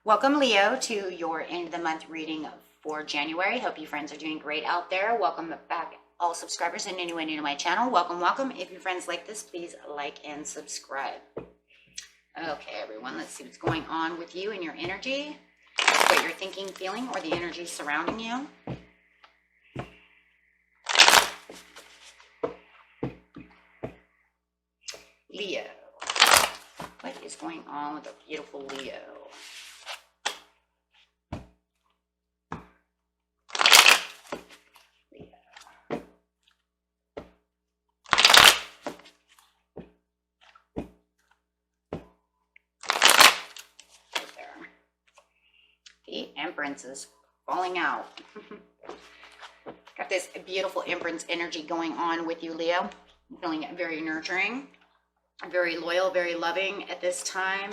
Welcome, Leo, to your end of the month reading for January. Hope you friends are doing great out there. Welcome back, all subscribers, and anyone new to my channel. Welcome, welcome. If your friends like this, please like and subscribe. Okay, everyone, let's see what's going on with you and your energy, what you're thinking, feeling, or the energy surrounding you. Leo. What is going on with the beautiful Leo? The Empress is falling out. Got this beautiful Empress energy going on with you, Leo. I'm feeling very nurturing, very loyal, very loving at this time.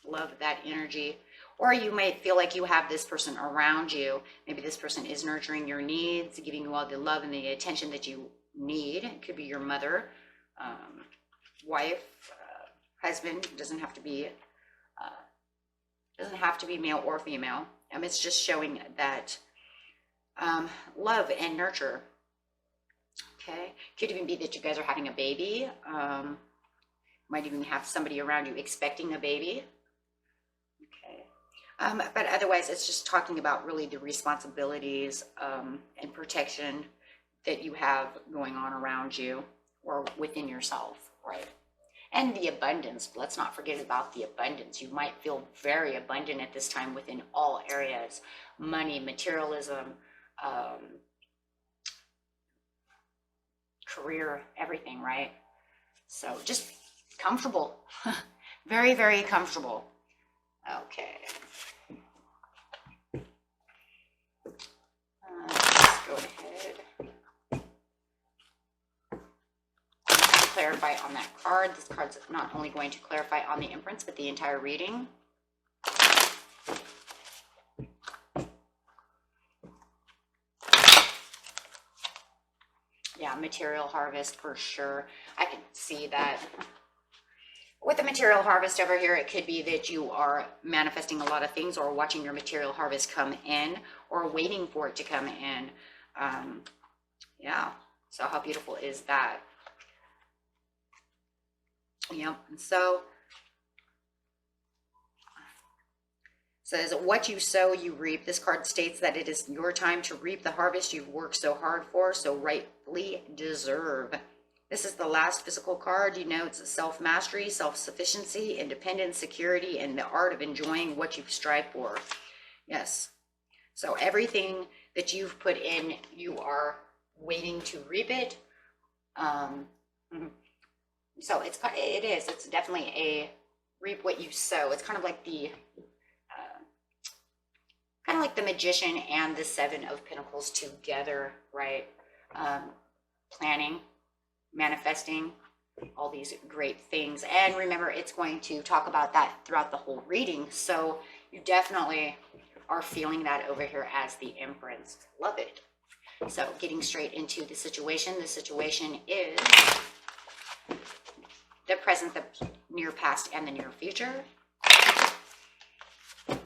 Love that energy. Or you might feel like you have this person around you. Maybe this person is nurturing your needs, giving you all the love and the attention that you need. It could be your mother, wife, husband. Doesn't have to be male or female. It's just showing that love and nurture. Okay, could even be that you guys are having a baby. Might even have somebody around you expecting a baby. Okay, but otherwise it's just talking about really the responsibilities and protection that you have going on around you or within yourself, right? And the abundance. Let's not forget about the abundance. You might feel very abundant at this time within all areas. Money, materialism, career, everything, right? So just comfortable. Very, very comfortable. Okay. Let's go ahead. Clarify on that card. This card's not only going to clarify on the Empress, but the entire reading. Yeah, material harvest for sure. I can see that. With the material harvest over here, it could be that you are manifesting a lot of things or watching your material harvest come in or waiting for it to come in. Yeah, so how beautiful is that? Yep. So says, what you sow, you reap. This card states that it is your time to reap the harvest you've worked so hard for, so rightfully deserve. This is the last physical card. Denotes self-mastery, self-sufficiency, independence, security, and the art of enjoying what you've strived for. Yes. So everything that you've put in, you are waiting to reap it. So it's definitely a reap what you sow. It's kind of like the Magician and the Seven of Pentacles together, right? Planning, manifesting, all these great things. And remember, it's going to talk about that throughout the whole reading. So you definitely are feeling that over here as the Empress. Love it. So getting straight into the situation. The situation is the present, the near past, and the near future. Okay,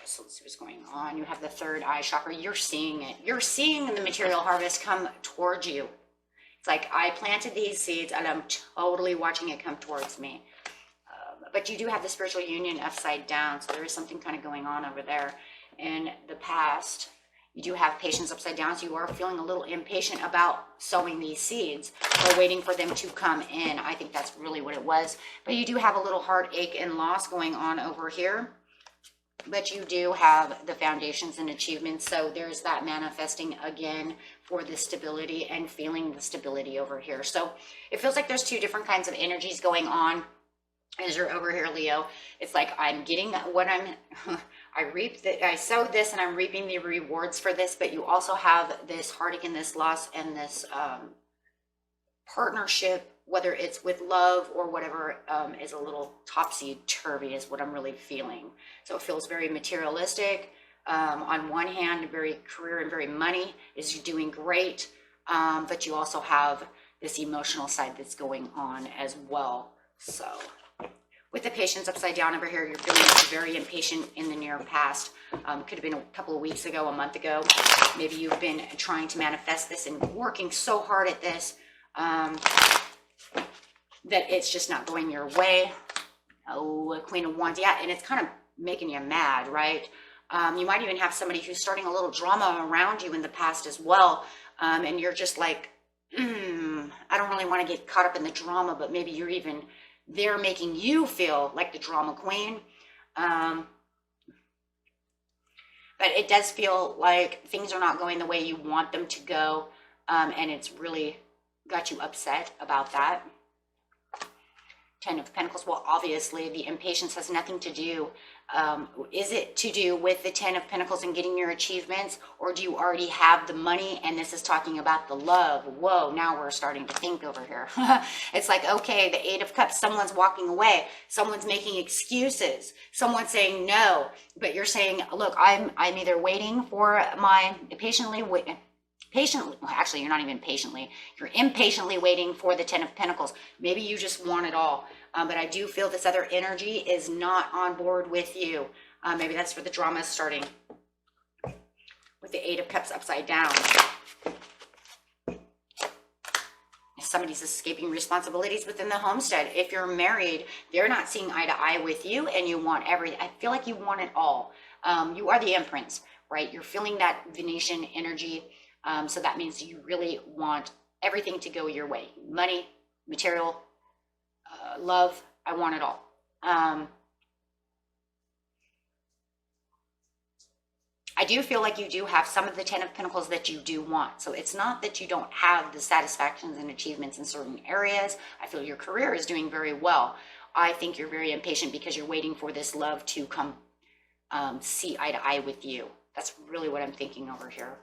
so let's see what's going on. You have the third eye chakra. You're seeing it. You're seeing the material harvest come towards you. It's like I planted these seeds and I'm totally watching it come towards me. But you do have the spiritual union upside down, so there is something kind of going on over there. In the past, you do have patience upside down, so you are feeling a little impatient about sowing these seeds or waiting for them to come in. I think that's really what it was. But you do have a little heartache and loss going on over here. But you do have the foundations and achievements, so there's that manifesting again for the stability and feeling the stability over here. So it feels like there's two different kinds of energies going on as you're over here, Leo. It's like I'm getting what I sowed this and I'm reaping the rewards for this, but you also have this heartache and this loss and this partnership, whether it's with love or whatever, is a little topsy-turvy is what I'm really feeling. So it feels very materialistic, On one hand, very career and very money is doing great, but you also have this emotional side that's going on as well. So with the patience upside down over here, you're feeling very impatient in the near past. Could have been a couple of weeks ago, a month ago. Maybe you've been trying to manifest this and working so hard at this that it's just not going your way. Oh, Queen of Wands. Yeah, and it's kind of making you mad, right? You might even have somebody who's starting a little drama around you in the past as well. And you're just like, I don't really want to get caught up in the drama, but maybe they're making you feel like the drama queen. But it does feel like things are not going the way you want them to go. And it's really got you upset about that. 10 of Pentacles. Well, obviously the impatience has nothing to do. Is it to do with the 10 of Pentacles and getting your achievements, or do you already have the money and this is talking about the love? Whoa, now we're starting to think over here. It's like, okay, the 8 of Cups, someone's walking away, someone's making excuses, someone's saying no, but you're saying, look, I'm either waiting for my patiently, actually, you're not even patiently, you're impatiently waiting for the 10 of Pentacles. Maybe you just want it all. But I do feel this other energy is not on board with you. Maybe that's where the drama is starting. With the 8 of Cups upside down. If somebody's escaping responsibilities within the homestead. If you're married, they're not seeing eye to eye with you and you want everything. I feel like you want it all. You are the Empress, right? You're feeling that Venetian energy. So that means you really want everything to go your way. Money, material, love, I want it all. I do feel like you do have some of the 10 of Pentacles that you do want. So it's not that you don't have the satisfactions and achievements in certain areas. I feel your career is doing very well. I think you're very impatient because you're waiting for this love to come see eye to eye with you. That's really what I'm thinking over here.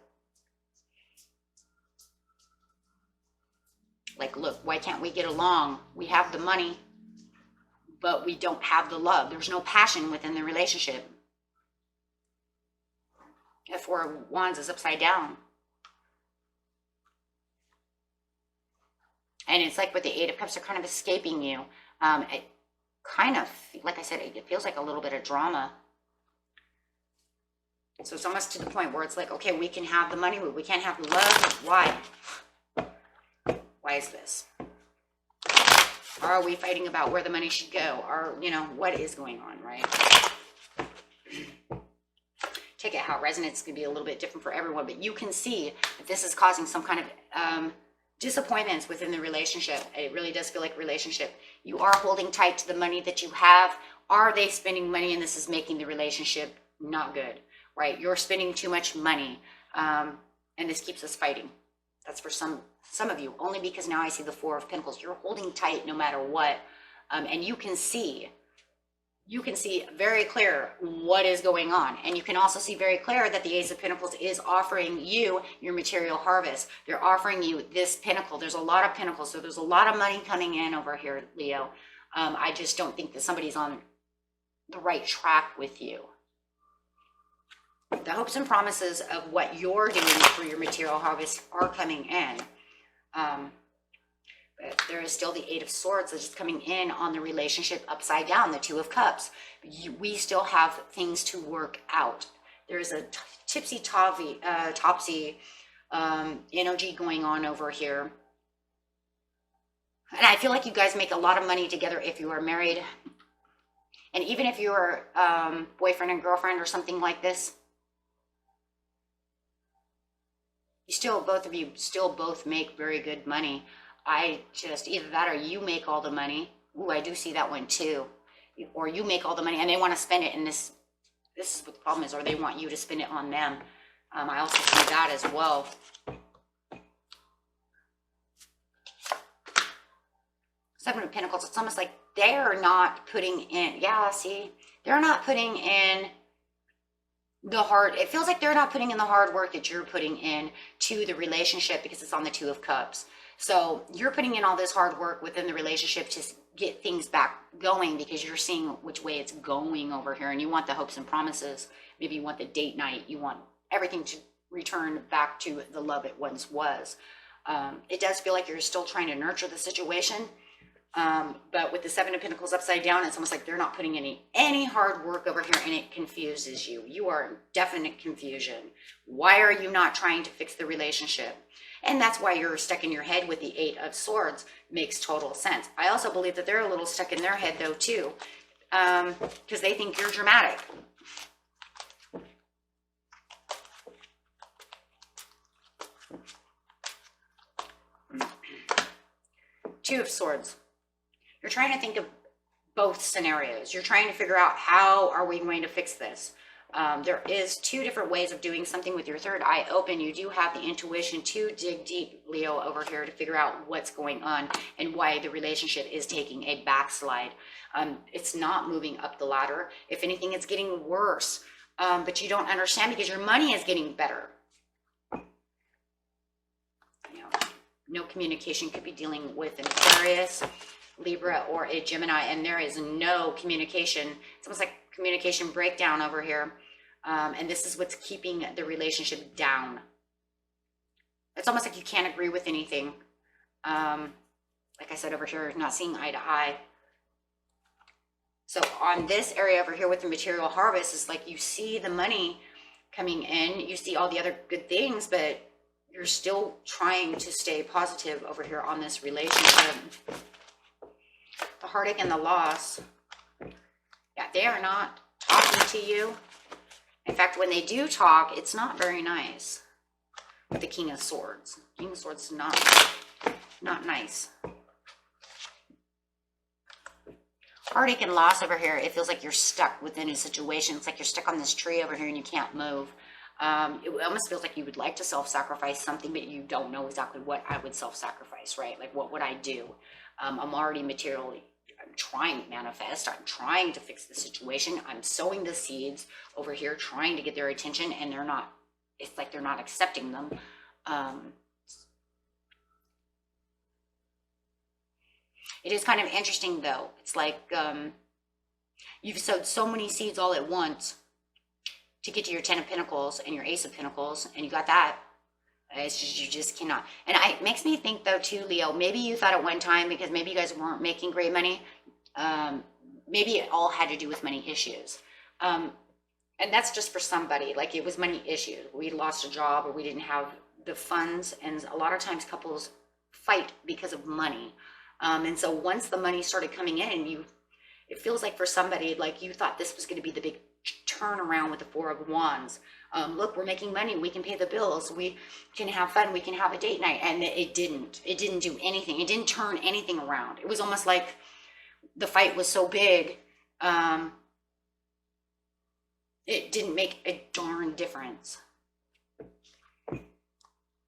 Like, look, why can't we get along? We have the money, but we don't have the love. There's no passion within the relationship. The 4 of Wands is upside down. And it's like with the 8 of Cups, are kind of escaping you. It kind of, like I said, it feels like a little bit of drama. So it's almost to the point where it's like, okay, we can have the money, but we can't have the love. Why? Why is this? Are we fighting about where the money should go? Or, what is going on, right? Take it how it resonates. Could be a little bit different for everyone, but you can see that this is causing some kind of disappointments within the relationship. It really does feel like a relationship. You are holding tight to the money that you have. Are they spending money and this is making the relationship not good, right? You're spending too much money and this keeps us fighting. That's for some of you, only because now I see the 4 of Pentacles. You're holding tight no matter what. And you can see very clear what is going on. And you can also see very clear that the Ace of Pentacles is offering you your material harvest. They're offering you this pentacle. There's a lot of pentacles, so there's a lot of money coming in over here, Leo. I just don't think that somebody's on the right track with you. The hopes and promises of what you're doing for your material harvest are coming in. But there is still the 8 of Swords that's just coming in on the relationship upside down, the 2 of Cups. We still have things to work out. There's a topsy energy going on over here. And I feel like you guys make a lot of money together if you are married. And even if you're boyfriend and girlfriend or something like this, both of you both make very good money. Either that or you make all the money. Ooh, I do see that one too. Or you make all the money and they want to spend it, and this is what the problem is, or they want you to spend it on them. I also see that as well. Seven of Pentacles, it's almost like they're not putting in, they're not putting in it feels like they're not putting in the hard work that you're putting in to the relationship because it's on the 2 of Cups. So you're putting in all this hard work within the relationship to get things back going because you're seeing which way it's going over here, and you want the hopes and promises. Maybe you want the date night. You want everything to return back to the love it once was. It does feel like you're still trying to nurture the situation. But with the Seven of Pentacles upside down, it's almost like they're not putting any hard work over here, and it confuses you. You are in definite confusion. Why are you not trying to fix the relationship? And that's why you're stuck in your head with the Eight of Swords. Makes total sense. I also believe that they're a little stuck in their head though too, because they think you're dramatic. Two of Swords. You're trying to think of both scenarios. You're trying to figure out, how are we going to fix this? There is two different ways of doing something with your third eye open. You do have the intuition to dig deep, Leo, over here to figure out what's going on and why the relationship is taking a backslide. It's not moving up the ladder. If anything, it's getting worse. But you don't understand because your money is getting better. No communication. Could be dealing with an Aquarius, Libra, or a Gemini, and there is no communication. It's almost like communication breakdown over here. And this is what's keeping the relationship down. It's almost like you can't agree with anything. Like I said over here, not seeing eye to eye. So on this area over here with the material harvest, it's like you see the money coming in, you see all the other good things, but you're still trying to stay positive over here on this relationship. The heartache and the loss. Yeah, they are not talking to you. In fact, when they do talk, it's not very nice. With the King of Swords. King of Swords is not nice. Heartache and loss over here. It feels like you're stuck within a situation. It's like you're stuck on this tree over here and you can't move. It almost feels like you would like to self-sacrifice something, but you don't know exactly what I would self-sacrifice, right? Like, what would I do? I'm already materially, I'm trying to manifest. I'm trying to fix the situation. I'm sowing the seeds over here, trying to get their attention, and they're not, it's like they're not accepting them. It is kind of interesting, though. It's like you've sowed so many seeds all at once to get to your Ten of Pentacles and your Ace of Pentacles, and you got that. It's just, you just cannot. And it makes me think, though, too, Leo, maybe you thought at one time, because maybe you guys weren't making great money, maybe it all had to do with money issues. And that's just for somebody. Like, it was money issues. We lost a job, or we didn't have the funds, and a lot of times couples fight because of money. And so once the money started coming in, it feels like for somebody, like you thought this was going to be the big turnaround with the Four of Wands. Look, we're making money. We can pay the bills. We can have fun. We can have a date night. And it didn't do anything. It didn't turn anything around. It was almost like the fight was so big. It didn't make a darn difference.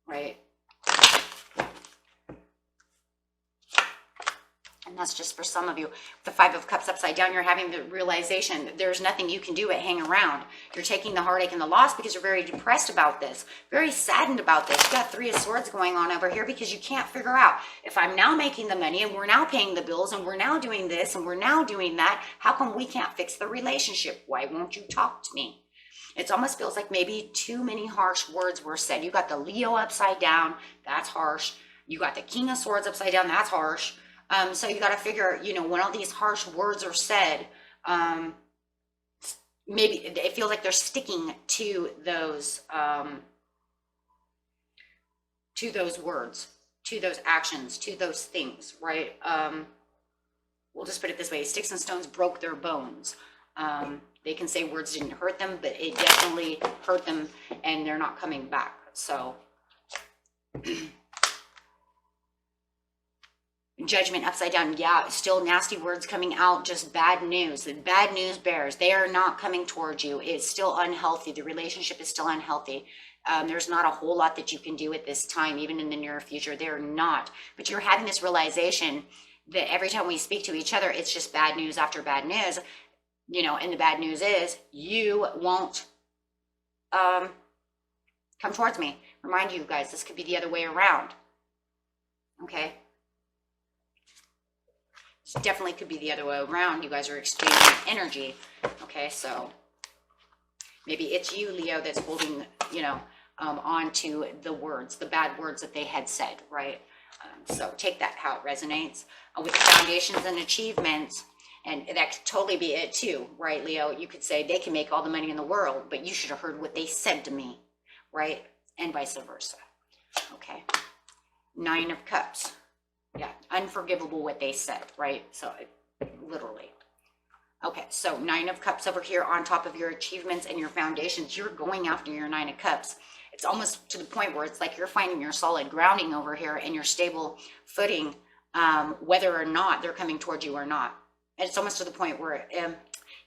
Right? And that's just for some of you. The Five of Cups upside down, you're having the realization that there's nothing you can do but hang around. You're taking the heartache and the loss because you're very depressed about this, very saddened about this. You got Three of Swords going on over here because you can't figure out, if I'm now making the money and we're now paying the bills and we're now doing this and we're now doing that, how come we can't fix the relationship? Why won't you talk to me? It almost feels like maybe too many harsh words were said. You got the Leo upside down, that's harsh. You got the King of Swords upside down, that's harsh. So you got to figure, when all these harsh words are said, maybe it feels like they're sticking to those words, to those actions, to those things, right? We'll just put it this way: sticks and stones broke their bones. They can say words didn't hurt them, but it definitely hurt them, and they're not coming back. So Judgment upside down. Yeah, still nasty words coming out, just bad news. The bad news bears, they are not coming towards you. It's still unhealthy. The relationship is still unhealthy. There's not a whole lot that you can do at this time, even in the near future. They're not. But you're having this realization that every time we speak to each other, it's just bad news after bad news. And the bad news is you won't come towards me. Remind you guys, this could be the other way around. Okay. This definitely could be the other way around. You guys are exchanging energy. Okay, so maybe it's you, Leo, that's holding, you know, on to the words, the bad words that they had said, right? So take that how it resonates. With the foundations and achievements, and that could totally be it too, right, Leo? You could say they can make all the money in the world, but you should have heard what they said to me, right? And vice versa. Okay. 9 of Cups. Yeah, unforgivable what they said, right? So literally. Okay, so 9 of Cups over here on top of your achievements and your foundations. You're going after your 9 of Cups. It's almost to the point where it's like you're finding your solid grounding over here and your stable footing, whether or not they're coming towards you or not. And it's almost to the point where,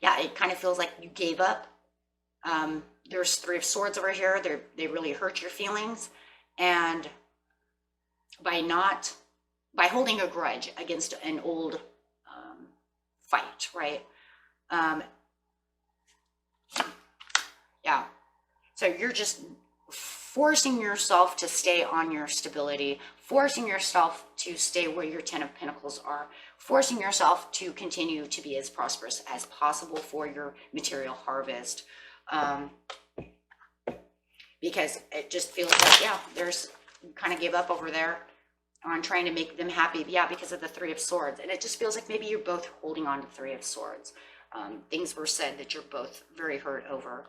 yeah, it kind of feels like you gave up. There's 3 of Swords over here. They really hurt your feelings. And by holding a grudge against an old fight, right? Yeah. So you're just forcing yourself to stay on your stability, forcing yourself to stay where your 10 of Pentacles are, forcing yourself to continue to be as prosperous as possible for your material harvest. Because it just feels like, yeah, you kind of gave up over there on trying to make them happy. Yeah, because of the 3 of Swords. And it just feels like maybe you're both holding on to 3 of Swords. Things were said that you're both very hurt over.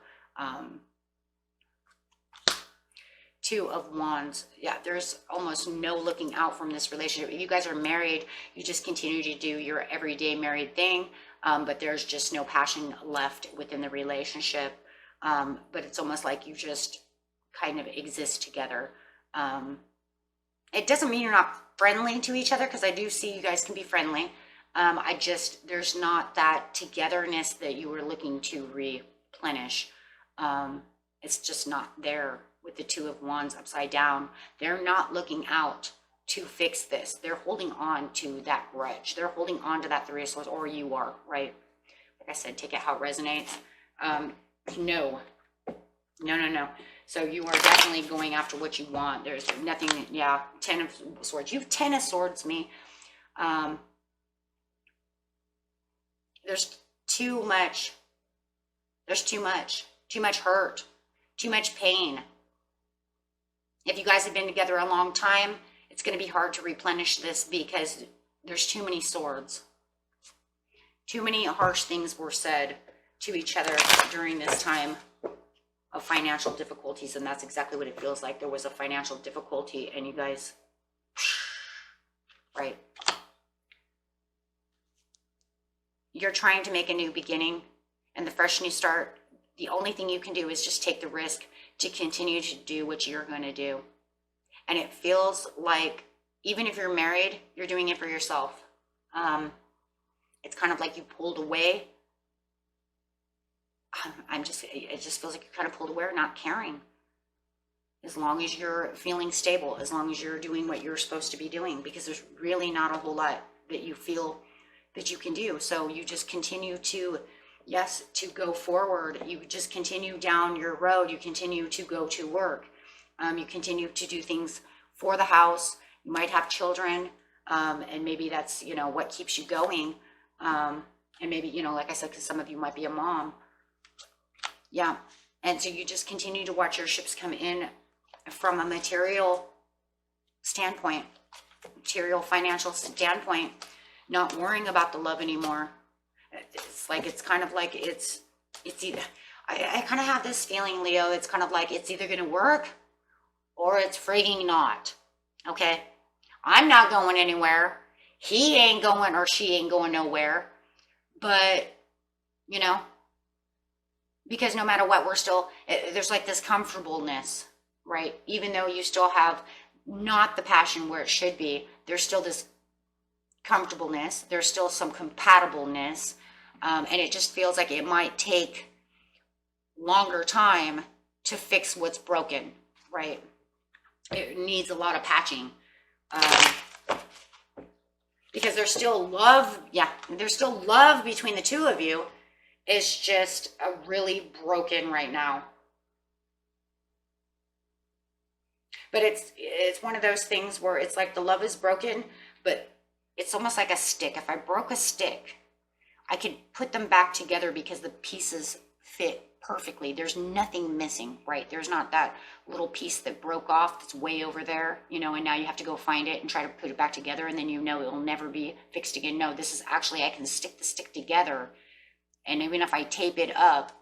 2 of Wands. Yeah, there's almost no looking out from this relationship. You guys are married. You just continue to do your everyday married thing. But there's just no passion left within the relationship. But it's almost like you just kind of exist together. It doesn't mean you're not friendly to each other, because I do see you guys can be friendly. There's not that togetherness that you were looking to replenish. It's just not there with the 2 of Wands upside down. They're not looking out to fix this. They're holding on to that grudge. They're holding on to that 3 of Swords, or you are, right? Like I said, take it how it resonates. No. So you are definitely going after what you want. There's nothing, yeah, 10 of Swords. You have 10 of Swords, me. There's too much hurt, too much pain. If you guys have been together a long time, it's going to be hard to replenish this because there's too many swords. Too many harsh things were said to each other during this time of financial difficulties, and that's exactly what it feels like. There was a financial difficulty, and you guys, right? You're trying to make a new beginning, and the fresh new start, the only thing you can do is just take the risk to continue to do what you're going to do. And it feels like, even if you're married, you're doing it for yourself. It's kind of like you pulled away. It just feels like you're kind of pulled away, not caring. As long as you're feeling stable, as long as you're doing what you're supposed to be doing, because there's really not a whole lot that you feel that you can do. So you just continue to, yes, to go forward. You just continue down your road. You continue to go to work. You continue to do things for the house. You might have children, and maybe that's, what keeps you going. And maybe, like I said, because some of you might be a mom. Yeah. And so you just continue to watch your ships come in from a material standpoint, material financial standpoint, not worrying about the love anymore. It's kind of like it's either, I kind of have this feeling, Leo, it's kind of like it's either going to work or it's frigging not. Okay. I'm not going anywhere. He ain't going, or she ain't going nowhere. But, because no matter what, there's like this comfortableness, right? Even though you still have not the passion where it should be, there's still this comfortableness. There's still some compatibleness. And it just feels like it might take longer time to fix what's broken, right? It needs a lot of patching. Because there's still love. Yeah, there's still love between the two of you. It's just really broken right now. But it's one of those things where it's like the love is broken, but it's almost like a stick. If I broke a stick, I could put them back together because the pieces fit perfectly. There's nothing missing, right? There's not that little piece that broke off that's way over there, you know, and now you have to go find it and try to put it back together, and then you know it'll never be fixed again. No, this is actually, I can stick the stick together, and even if I tape it up,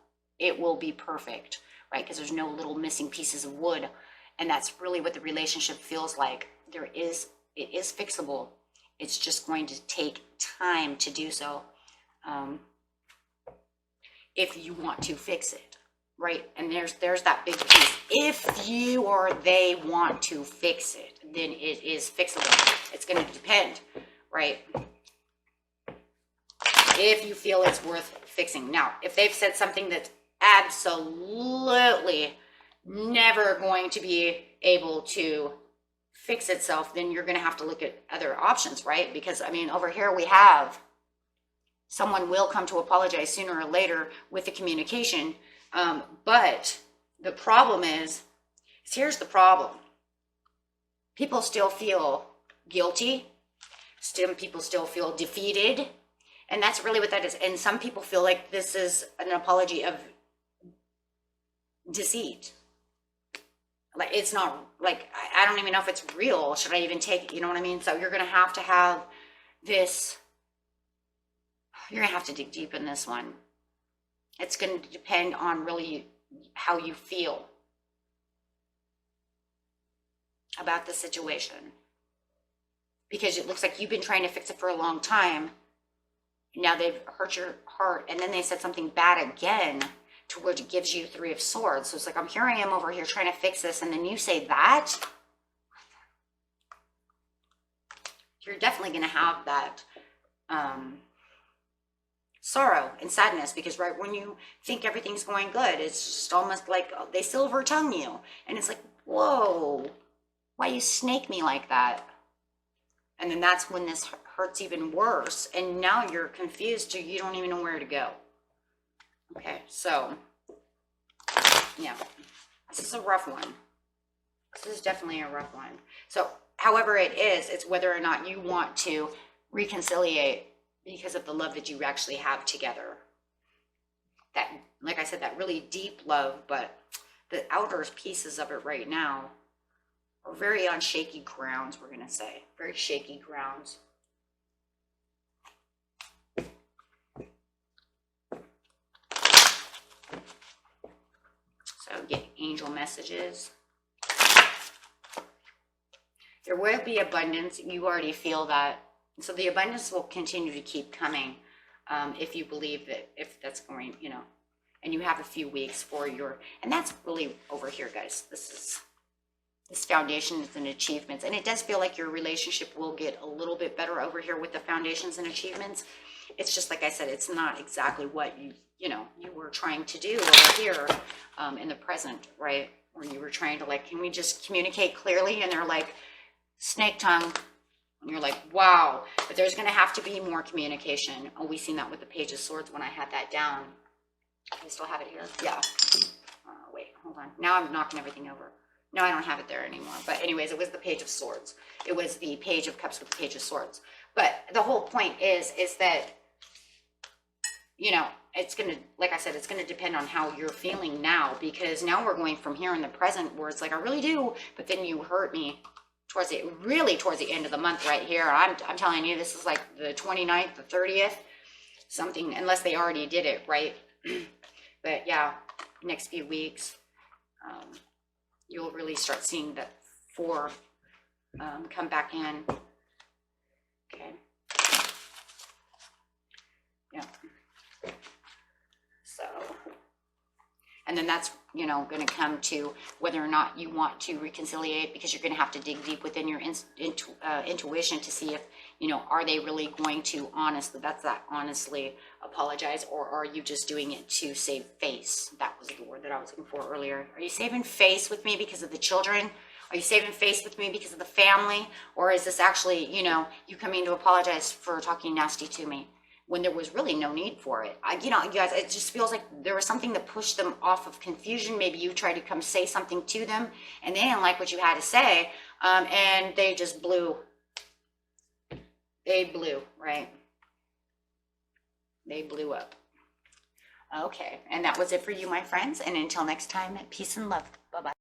it will be perfect, right? Because there's no little missing pieces of wood. And that's really what the relationship feels like. It is fixable. It's just going to take time to do so. If you want to fix it, right? And there's that big piece. If you or they want to fix it, then it is fixable. It's going to depend, right? If you feel it's worth fixing. Now, if they've said something that's absolutely never going to be able to fix itself, then you're going to have to look at other options, right? Because, I mean, over here we have someone will come to apologize sooner or later with the communication. But the problem is, here's the problem. People still feel guilty. People still feel defeated. And that's really what that is. And some people feel like this is an apology of deceit. Like, it's not, like, I don't even know if it's real. Should I even take it? You know what I mean? So you're going to have this. You're going to have to dig deep in this one. It's going to depend on really how you feel about the situation. Because it looks like you've been trying to fix it for a long time. Now they've hurt your heart, and then they said something bad again to where it gives you Three of Swords. So it's like, I'm hearing him over here trying to fix this, and then you say that. You're definitely going to have that sorrow and sadness, because right when you think everything's going good, it's just almost like they silver tongue you, and it's like, whoa, why you snake me like that? And then that's when this hurts even worse, and now you're confused, you don't even know where to go. Okay, so yeah, this is a rough one. This is definitely a rough one. So however it is, it's whether or not you want to reconciliate because of the love that you actually have together. That, like I said, that really deep love, but the outer pieces of it right now are very on shaky grounds, we're going to say. Very shaky grounds. So get angel messages. There will be abundance. You already feel that. So the abundance will continue to keep coming if you believe that, if that's going, you know, and you have a few weeks for your, and that's really over here, guys. This foundations and achievements. And it does feel like your relationship will get a little bit better over here with the foundations and achievements. It's just, like I said, it's not exactly what you were trying to do over here in the present, right? Where you were trying to, like, can we just communicate clearly? And they're like, snake tongue. And you're like, wow, but there's going to have to be more communication. Oh, we seen that with the Page of Swords when I had that down. I still have it here. Yeah. Wait, hold on. Now I'm knocking everything over. No, I don't have it there anymore. But anyways, it was the Page of Swords. It was the Page of Cups with the Page of Swords. But the whole point is that, you know, it's going to, like I said, it's going to depend on how you're feeling now, because now we're going from here in the present where it's like, I really do, but then you hurt me towards the end of the month right here. I'm telling you, this is like the 29th, the 30th, something, unless they already did it, right? But yeah, next few weeks, you'll really start seeing that 4 come back in. Okay. Yeah. So, and then that's, you know, going to come to whether or not you want to reconciliate, because you're going to have to dig deep within your intuition to see if, you know, are they really going to honestly apologize, or are you just doing it to save face? That was the word that I was looking for earlier. Are you saving face with me because of the children? Are you saving face with me because of the family? Or is this actually, you know, you coming to apologize for talking nasty to me? when there was really no need for it. You know, you guys, it just feels like there was something that pushed them off of confusion. Maybe you tried to come say something to them and they didn't like what you had to say, and they just blew. They blew, right? They blew up. Okay, and that was it for you, my friends. And until next time, peace and love. Bye-bye.